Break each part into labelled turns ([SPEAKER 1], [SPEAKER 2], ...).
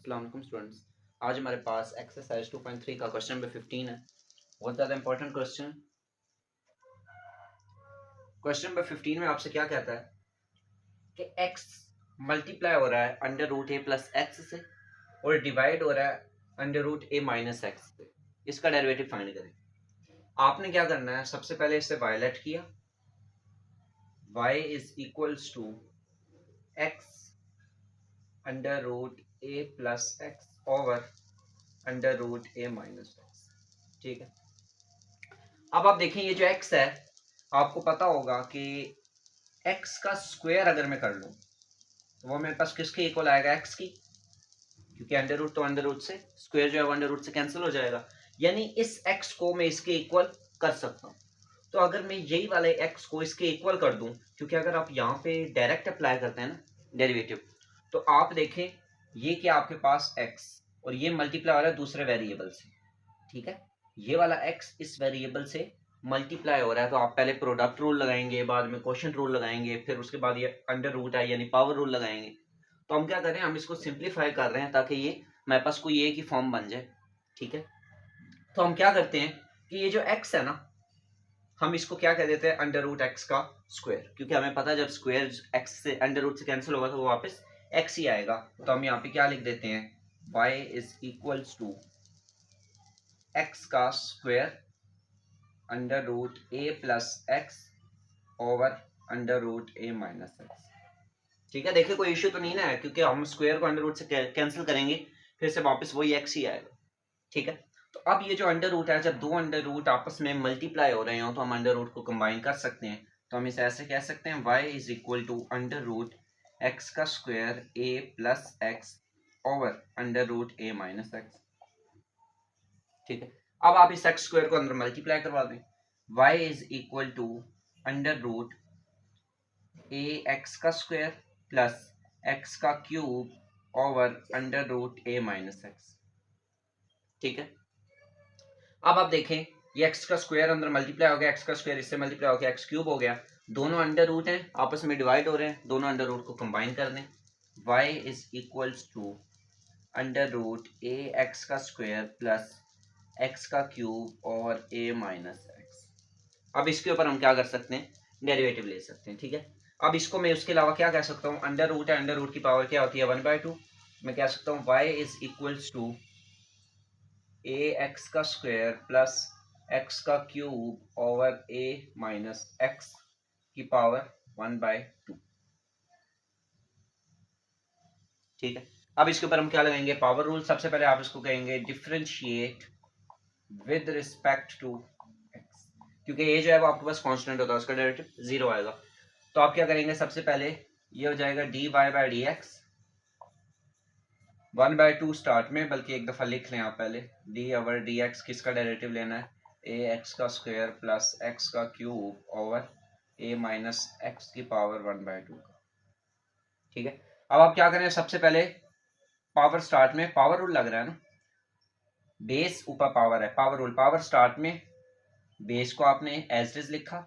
[SPEAKER 1] अस्सलाम वालेकुम स्टूडेंट्स। आज हमारे पास एक्सरसाइज 2.3 का क्वेश्चन नंबर 15 है। बहुत ज़्यादा इंपॉर्टेंट क्वेश्चन। क्वेश्चन नंबर 15 में आपसे क्या कहता है कि x मल्टीप्लाई हो रहा है under root a plus x से और डिवाइड हो रहा है under root a minus x से। इसका डेरिवेटिव फाइंड करें। आपने क्या करना है, सबसे पहले इसे वायलेट किया, y is equals to x under root a plus x over under root a minus x. ठीक है, अब आप देखें ये जो x है, आपको पता होगा कि x का स्क्वायर अगर मैं कर लूं तो वो मेरे पास किसके इक्वल आएगा, x की, क्योंकि अंडर रूट तो अंडर रूट से, स्क्वायर जो है वो अंडर रूट से कैंसिल हो जाएगा, यानी इस x को मैं इसके इक्वल कर सकता हूं। तो अगर मैं यही वाले x को इसके इक्वल कर दूं, क्योंकि अगर आप यहाँ पे डायरेक्ट अप्लाई करते हैं ना डेरिवेटिव, तो आप देखें ये कि आपके पास x और ये मल्टीप्लाई हो रहा है दूसरे वेरिएबल से। ठीक है, ये वाला x इस वेरिएबल से मल्टीप्लाई हो रहा है, तो आप पहले प्रोडक्ट रूल लगाएंगे, बाद में क्वोशिएंट रूल लगाएंगे, फिर उसके बाद ये अंडर रूट है यानी पावर रूल लगाएंगे। तो हम क्या करें, हम इसको सिंप्लीफाई कर रहे हैं ताकि ये मेरे पास कोई एक ही फॉर्म बन जाए। ठीक है, तो हम क्या करते हैं कि ये जो x है ना, हम इसको क्या कह देते हैं, अंडर रूट एक्स का स्क्वायर, क्योंकि हमें पता है जब स्क्वायर x से अंडर रूट से कैंसिल होगा तो वो वापस x ही आएगा। तो हम यहाँ पे क्या लिख देते हैं, y is equals to x का square under root a plus x over under root a minus x. ठीक है, देखिए कोई इश्यू तो नहीं ना है, क्योंकि हम स्क्वायर को अंडर रूट से कैंसिल करेंगे फिर से वापस वही एक्स ही आएगा। ठीक है, तो अब ये जो अंडर रूट है, जब दो अंडर रूट आपस में मल्टीप्लाई हो रहे हो तो हम अंडर रूट को कंबाइन कर सकते हैं। तो हम इसे ऐसे कह सकते हैं, y is equal to under root x का square a plus x over under root a minus x. ठीक है, अब आप इस एक्स स्क्वायर को अंदर मल्टीप्लाई करवा दें, y is equal to under root a x का स्क्वायर प्लस एक्स का cube over under root a minus x. ठीक है, अब आप देखें ये एक्स का स्क्वायर अंदर मल्टीप्लाई हो गया, एक्स का स्क्वायर इससे मल्टीप्लाई हो गया, एक्स क्यूब हो गया, दोनों अंडर रूट हैं आपस में डिवाइड हो रहे हैं, दोनों अंडर रूट को कंबाइन कर दें, y is equals to under root a x का स्क्वायर प्लस एक्स का cube over a minus x. अब इसके ऊपर हम क्या कर सकते हैं, डेरिवेटिव ले सकते हैं। ठीक है, अब इसको मैं उसके अलावा क्या कह सकता हूँ, अंडर रूट है, अंडर रूट की पावर क्या होती है 1/2। मैं कह सकता हूँ y is equals to a x का स्क्वायर प्लस एक्स का cube over a minus x की पावर 1/2। ठीक है, अब इसके ऊपर हम क्या लगाएंगे, पावर रूल। सबसे पहले आप इसको कहेंगे differentiate with respect to x, क्योंकि ये जो है वो आपके पास कांस्टेंट होता है, उसका डेरिवेटिव 0 आएगा। तो आप क्या करेंगे, सबसे पहले ये हो जाएगा dy/dx 1/2 स्टार्ट में, बल्कि एक दफा लिख लें आप पहले, d/dx किसका डेरिवेटिव लेना है, ए एक्स का स्क्वायर प्लस एक्स का cube over a minus x की पावर 1/2 का। ठीक है, अब आप क्या करें, सबसे पहले पावर स्टार्ट में पावर रूल लग रहा है ना, बेस ऊपर पावर है, पावर रूल, पावर स्टार्ट में बेस को आपने एज इट इज लिखा।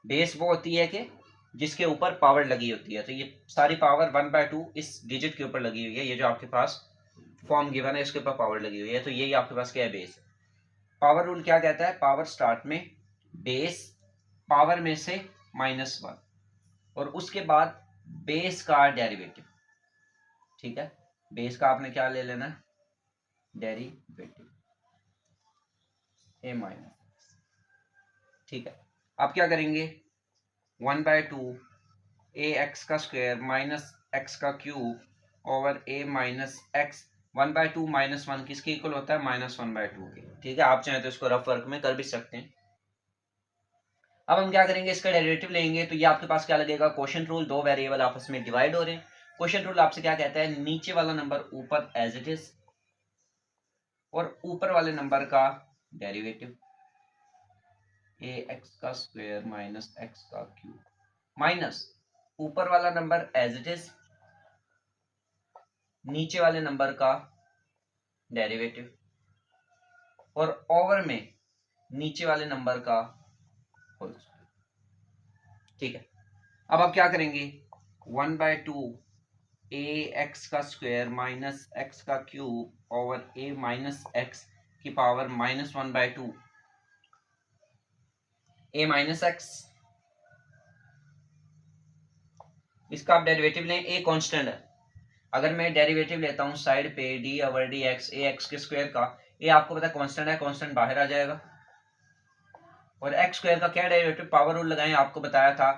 [SPEAKER 1] बेस वो होती है कि जिसके ऊपर पावर लगी होती है, तो ये सारी पावर 1/2 इस डिजिट के ऊपर लगी हुई है, ये जो आपके पास फॉर्म गिवन है इसके ऊपर पावर लगी हुई है, तो यही आपके पास क्या है, बेस। पावर रूल क्या कहता है, पावर स्टार्ट में बेस पावर में से -1 और उसके बाद बेस का डेरिवेटिव। ठीक है, बेस का आपने क्या ले लेना है, डेरिवेटिव ए माइनस। ठीक है, अब क्या करेंगे, 1/2 ए एक्स का स्क्वायर माइनस एक्स का cube over a minus x. 1/2 -1 किसके इक्वल होता है, -1/2 के। ठीक है, आप चाहें तो इसको रफ वर्क में कर भी सकते हैं। अब हम क्या करेंगे, इसका डेरिवेटिव लेंगे, तो ये आपके पास क्या लगेगा, क्वोशिएंट रूल, दो वेरिएबल आपस में डिवाइड हो रहे हैं। क्वोशिएंट रूल आपसे क्या कहता है, नीचे वाला नंबर ऊपर एज इट इज और ऊपर वाले नंबर का डेरिवेटिव, ए एक्स का स्क्वायर माइनस एक्स का क्यूब, माइनस ऊपर वाला नंबर एज इट इज, नीचे वाले नंबर का डेरिवेटिव, और ओवर में नीचे वाले नंबर का होल स्क्वायर। ठीक है, अब आप क्या करेंगे, 1/2 ए एक्स का स्क्वायर माइनस एक्स का cube over a minus x की पावर -1/2 ए माइनस एक्स। इसका आप डेरिवेटिव लें, ए कांस्टेंट है। अगर मैं डेरिवेटिव लेता हूं साइड पे डी ओवर डी एक्स ए एक्स के स्क्वायर का, ये आपको पता है कांस्टेंट है, कांस्टेंट बाहर आ जाएगा। और एक्स स्क्वायर का क्या डेरिवेटिव, पावर रूल लगाएं। आपको बताया था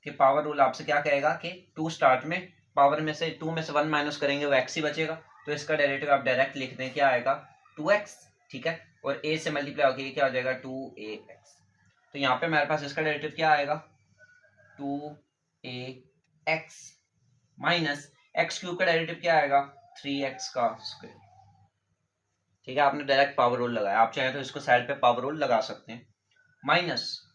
[SPEAKER 1] कि पावर रूल आपसे क्या कहेगा कि 2 स्टार्ट में पावर में से 2 में से 1 माइनस करेंगे वो एक्स ही बचेगा। तो इसका डेरिवेटिव आप डायरेक्ट लिख दें, क्या आएगा 2x, ठीक है। और a से मल्टीप्लाई होकर क्या हो जाएगा 2ax। तो यहाँ पे मेरे पास इसका डेरिवेटिव क्या आएगा 2ax माइनस एक्स क्यूब का डेरिवेटिव क्या आएगा 3x का स्क्वायर। ठीक है, आपने डायरेक्ट पावर रूल लगाया। आप चाहें तो इसको साइड पे पावर रूल लगा सकते हैं। माइनस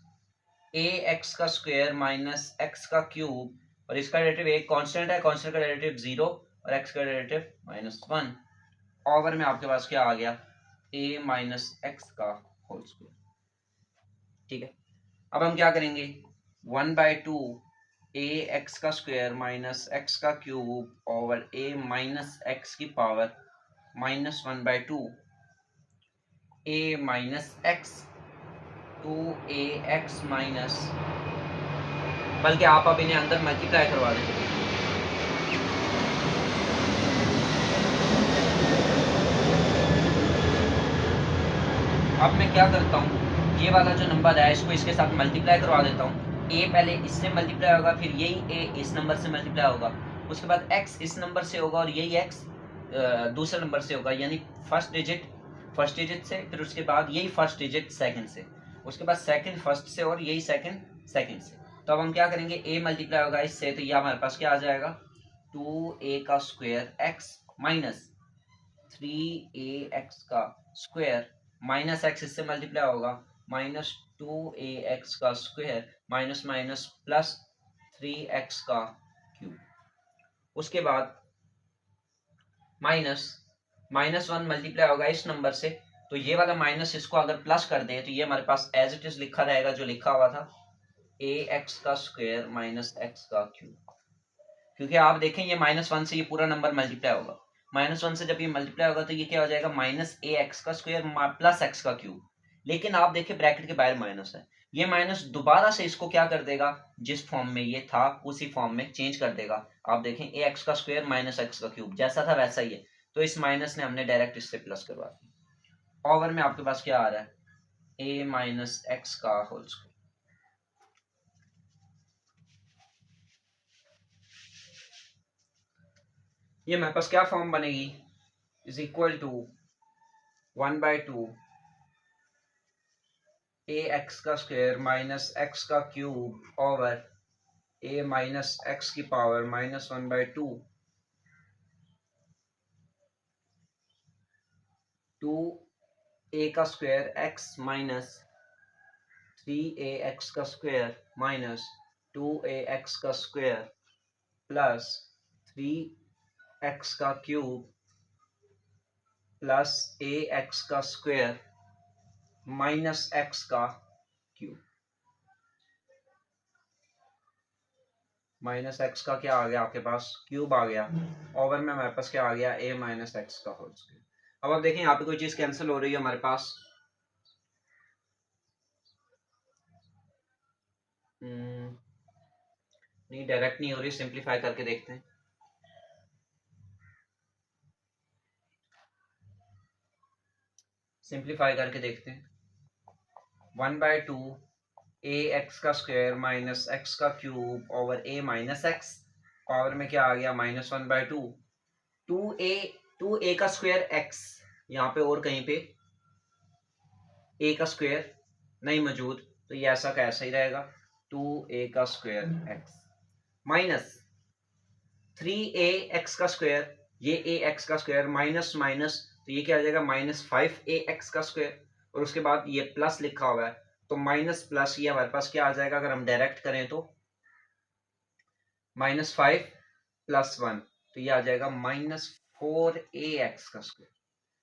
[SPEAKER 1] ए एक्स का स्क्वायर माइनस एक्स का क्यूब और इसका डेरिवेटिव एक कांस्टेंट है, कांस्टेंट का डेरिवेटिव 0 और एक्स का डेरिवेटिव -1 ओवर में आपके पास क्या आ गया a माइनस एक्स का होल स्क्वायर। ठीक है, अब हम क्या करेंगे 1/2 ए एक्स का स्क्वायर माइनस एक्स का cube over a minus x की power -1/2 a minus x 2ax minus, बल्कि आप अब इन्हें अंदर मल्टीप्लाई करवा दें। अब मैं क्या करता हूँ, ये वाला जो नंबर है इसको इसके साथ मल्टीप्लाई करवा देता हूँ। a पहले इससे मल्टीप्लाई होगा, फिर यही a इस नंबर से मल्टीप्लाई होगा, उसके बाद x इस नंबर से होगा और यही x दूसरे नंबर से होगा, यानी फर्स्ट डिजिट से, फिर उसके बाद यही फर्स्ट डिजिट सेकंड से, उसके बाद सेकंड फर्स्ट से और यही सेकंड से। तो अब हम क्या करेंगे a मल्टीप्लाई होगा इससे, तो यह हमारे पास क्या आ जाएगा 2a का स्क्वायर x माइनस 3ax का स्क्वायर माइनस एक्स इससे मल्टीप्लाई होगा -2ax का square minus minus plus 3x का क्यूब। उसके बाद -1 मल्टीप्लाई होगा इस नंबर से, तो ये वाला माइनस इसको अगर प्लस कर दे तो ये हमारे पास एज इट इज लिखा रहेगा जो लिखा हुआ था ax का स्क्वायर माइनस एक्स का क्यूब। क्योंकि आप देखें ये -1 से ये पूरा नंबर मल्टीप्लाई होगा, -1 से जब ये मल्टीप्लाई होगा तो ये क्या हो जाएगा -ax का स्क्वायर प्लस एक्स का क्यूब। लेकिन आप देखें ब्रैकेट के बाहर माइनस है, ये माइनस दोबारा से इसको क्या कर देगा, जिस फॉर्म में ये था उसी फॉर्म में चेंज कर देगा। आप देखें ax का स्क्वायर माइनस एक्स का क्यूब जैसा था वैसा ही है, तो इस माइनस ने हमने डायरेक्ट इससे प्लस करवा दिया। ओवर में आपके पास क्या आ रहा है a माइनस एक्स का होल स्क्वायर। ये मेरे पास क्या फॉर्म बनेगी is equal to 1/2 a x का स्क्वायर माइनस एक्स का cube over a minus x की पावर -1/2 2a का स्क्वायर x माइनस 3ax का स्क्वायर माइनस 2ax का स्क्वायर प्लस 3x का क्यूब प्लस ax का स्क्वायर माइनस x का cube. Minus x का क्या आ गया आपके पास क्यूब आ गया, ओवर में हमारे पास क्या आ गया a माइनस एक्स का होल स्क्वायर। अब आप देखें यहाँ पे कोई चीज कैंसिल हो रही है हमारे पास, नहीं डायरेक्ट नहीं हो रही, सिंप्लीफाई करके देखते हैं। सिंप्लीफाई करके देखते हैं 1/2 ए एक्स का स्क्वायर माइनस एक्स का cube over a minus x, power में क्या आ गया -1/2 2a का स्क्वायर x, यहाँ पे और कहीं पे a का स्क्वायर नहीं मौजूद, तो ये ऐसा का ऐसा ही रहेगा 2a का स्क्वायर x माइनस 3ax का स्क्वायर, ये ax का स्क्वायर माइनस माइनस, तो ये क्या आ जाएगा -5ax का स्क्वायर, और उसके बाद ये प्लस लिखा हुआ है तो माइनस प्लस ये हमारे पास क्या आ जाएगा, अगर हम डायरेक्ट करें तो -5 + 1, तो ये आ जाएगा -4ax का स्क्वायर,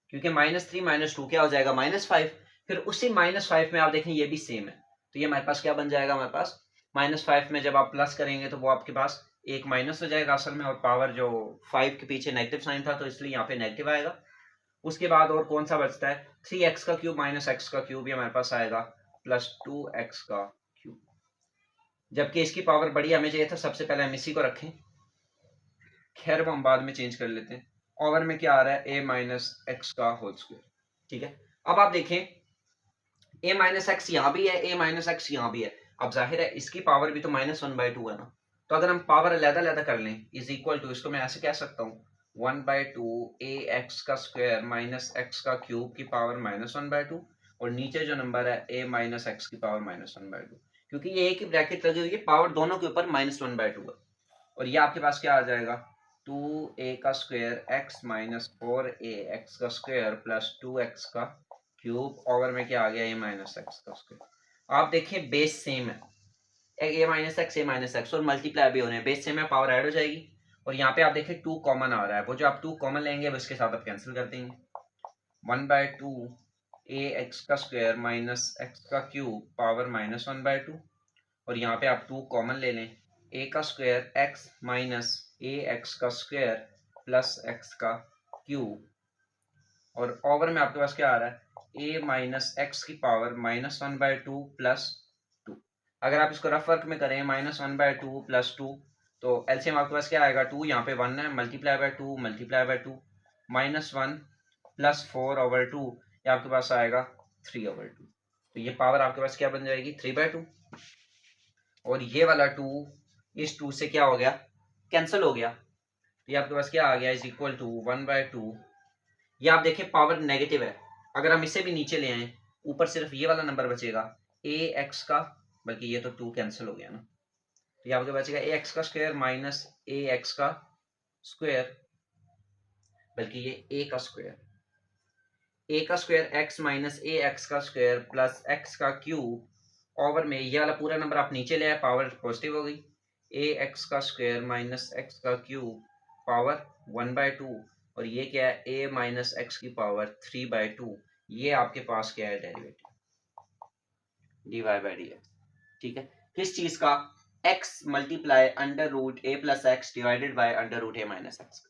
[SPEAKER 1] क्योंकि -3 -2 क्या हो जाएगा -5, फिर उसी -5 में आप देखें ये भी सेम है, तो ये हमारे पास क्या बन जाएगा, हमारे पास -5 में जब आप प्लस करेंगे तो वो आपके पास एक माइनस हो जाएगा असल में, और पावर जो 5 के पीछे नेगेटिव साइन था तो इसलिए यहाँ पे नेगेटिव आएगा। उसके बाद और कौन सा बचता है, 3x का क्यूब माइनस एक्स का क्यूब, ये हमारे पास आएगा प्लस 2x का क्यूब। जबकि इसकी पावर बड़ी हमें चाहिए था, सबसे पहले हम इसी को रखें, खैर वो हम बाद में चेंज कर लेते हैं। ओवर में क्या आ रहा है, a माइनस एक्स का होल स्क्वायर। ठीक है, अब आप देखें a माइनस एक्स यहाँ भी है, a माइनस एक्स यहाँ भी है। अब जाहिर है इसकी पावर भी तो -1/2 है ना, तो अगर हम पावर अलग-अलग कर लें इज इक्वल टू, इसको मैं ऐसे कह सकता हूँ 1/2 a एक्स का स्क्वायर माइनस एक्स का क्यूब की पावर -1/2, और नीचे जो नंबर है a माइनस एक्स की पावर -1/2, क्योंकि ये एक ही ब्रैकेट लगी हुई है, पावर दोनों के ऊपर -1/2 है। और ये आपके पास क्या आ जाएगा, 2a का square x minus 4a x का स्क्वायर प्लस 2x का क्यूब, ओवर में क्या आ गया, a माइनस एक्स का स्क्वायर। आप देखें बेस सेम है, a माइनस एक्स और मल्टीप्लाई भी हो रहे हैं, बेस सेम है, पावर ऐड हो जाएगी। और यहाँ पे आप देखें 2 कॉमन आ रहा है, वो जो आप 2 कॉमन लेंगे वो इसके साथ आप कैंसिल कर देंगे, 1/2 a एक्स का स्क्वायर माइनस एक्स का क्यूब पावर -1/2, और यहाँ पे आप 2 कॉमन ले लें, a का square x minus a x का स्क्वायर प्लस x का क्यूब, और ओवर में आपके पास क्या आ रहा है, a माइनस एक्स की पावर -1/2 प्लस 2। अगर आप इसको रफ वर्क में करें -1/2 प्लस 2, तो एलसीएम आपके पास क्या आएगा, 2 यहाँ पे 1 है, multiply by 2 multiply by 2, -1 plus 4/2, ये आपके पास आएगा 3/2। तो ये पावर आपके पास क्या बन जाएगी, 3/2। और ये वाला 2 इस 2 से क्या हो गया, कैंसिल हो गया, तो ये आपके पास क्या आ गया, इज इक्वल टू 1/2। ये आप देखें पावर नेगेटिव है, अगर हम इसे भी नीचे ले आए, ऊपर सिर्फ ये वाला नंबर बचेगा a एक्स का, बल्कि ये तो 2 कैंसिल हो गया ना, तो ये आपके बचेगा a एक्स का स्क्वायर माइनस a एक्स का स्क्वायर, बल्कि ये a का स्क्वायर, a का square x minus a x का स्क्वायर प्लस x का क्यूब, ओवर में ये वाला पूरा नंबर आप नीचे ले आए, पावर पॉजिटिव हो गई, a एक्स का स्क्वायर माइनस एक्स का क्यूब पावर 1/2, और ये क्या है, a माइनस एक्स की पावर 3/2। ये आपके पास क्या है, डेरिवेटिव dy बाई dx। ठीक है, किस चीज का, x multiply under root a plus x divided by under root a minus x.